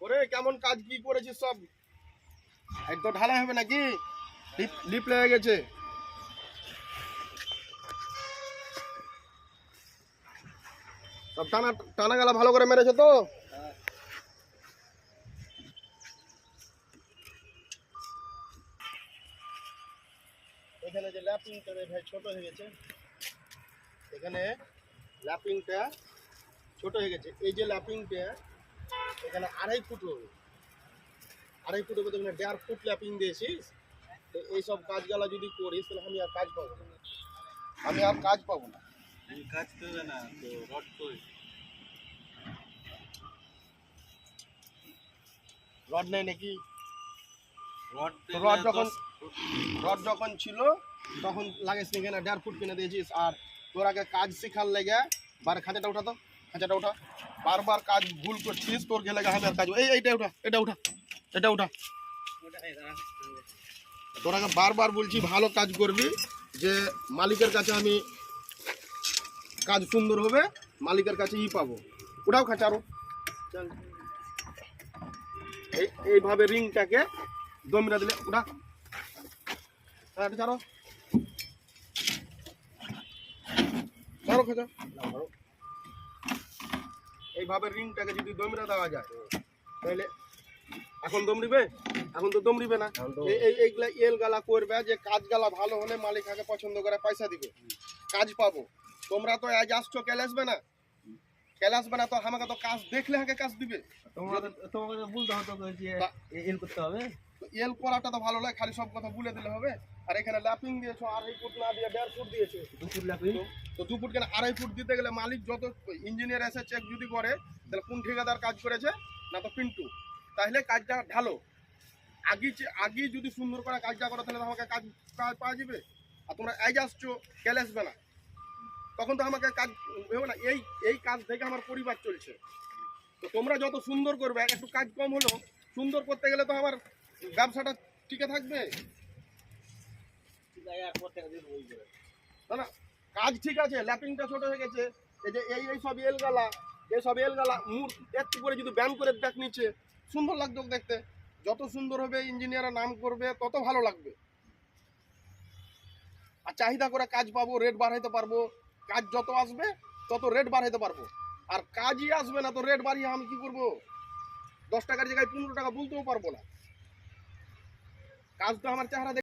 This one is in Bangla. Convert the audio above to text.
ওরে কেমন কাজ কি করেছিস সব? একদম ঢালাই হবে নাকি? লিপ লেগে গেছে। সব টানা টানা গালা ভালো করে মেরেছে তো? এখানে যে ল্যাপিংটা ভাই ছোট হয়ে গেছে, এখানে ল্যাপিংটা ছোট হয়ে গেছে। এই যে ল্যাপিংটা এখানে 2.5 ফুট হবে, 2.5 ফুট হবে তো, এখানে 1.5 ফুট ল্যাপিং দিয়েছিস। তো এইসব কাজগুলা যদি করিস তাহলে আমি আর কাজ পাবো না, আমি আর কাজ পাবো না। কাজ করবে না তো রড কই? রড নেই নাকি? রড রড যখন ছিল তখন লাগিস নি, কেন 1.5 ফুট কিনে দিয়েছিস। আর তোর আগে কাজ শেখার লেগে খাঁচাটা উঠা তো, খাঁচাটা উঠা। বারবার কাজ ভুল করছিস, তোর গেলে আমি আর কাজ এইটা উঠা, এটা উঠা, এটা উঠা। তোর আগে বারবার বলছি ভালো কাজ করবি, যে মালিকের কাছে আমি কাজ সুন্দর হবে, মালিকের কাছে পাবো। ওটাও খাঁচা আরো এইভাবে রিংটাকে দমিরা দিলে ওটা ছাড়ো, ছাড়ো খাঁচা। এইভাবে রিংটাকে যদি দমিরা দেওয়া যায় তাহলে এখন দমরিবে, এখন তো দমরিবে না। এইগুলা এল গালা করবে যে কাজ গালা ভালো হলে মালিক আগে পছন্দ করে পয়সা দিবে, কাজ পাবো। তোমরা তো আজ আসছো, কেলে আসবে না? কেলে আসবে না তো আমাকে তো কাজ দেখলে আগে কাজ দিবে। তোমাকে বলতে হতো যে এল করতে হবে। এল করাটা তো ভালো লাগে, খালি সব কথা বলে দিলে হবে? আর এখানে ল্যাপিং দিয়েছো 2.5 ফুট না দিয়ে 1.5 ফুট দিয়েছো। 2 ফুট ল্যাপিং তো 2 ফুট কেন 2.5 ফুট দিতে গেলে মালিক যত ইঞ্জিনিয়ার এসে চেক যদি করে তাহলে কোন ঠিকাদার কাজ করেছে না তো পিন্টু, তাহলে কাজটা ঢালো। আগে যদি সুন্দর করে কাজটা করো তাহলে তো আমাকে কাজ পাওয়া যাবে। আর তোমরা আজ আসছো, কেলে আসবে না? তখন তো আমাকে কাজ হবে না। এই কাজ থেকে আমার পরিবার চলছে। তো তোমরা যত সুন্দর করবে, একটু কাজ কম হলো সুন্দর করতে গেলে তো আমার ব্যবসাটা টিকে থাকবে। না না, কাজ ঠিক আছে, ল্যাপিংটা ছোট হয়ে গেছে। এই যে এই সব এলগালা মুখ একটু করে যদি ব্যান করে দেখ নিচে, সুন্দর লাগবে দেখতে। যত সুন্দর হবে ইঞ্জিনিয়ারের নাম করবে তত ভালো লাগবে। আর চাহিদা করে কাজ পাবো, রেট বাড়াইতে পারবো। কাজ যত আসবে তত রেট বাড়াইতে পারবো। আর কাজই আসবে না তো রেট বাড়িয়ে আমি কি করবো? 10 টাকার জায়গায় 15 টাকা বলতেও পারবো না। কাজ তো আমার চেহারা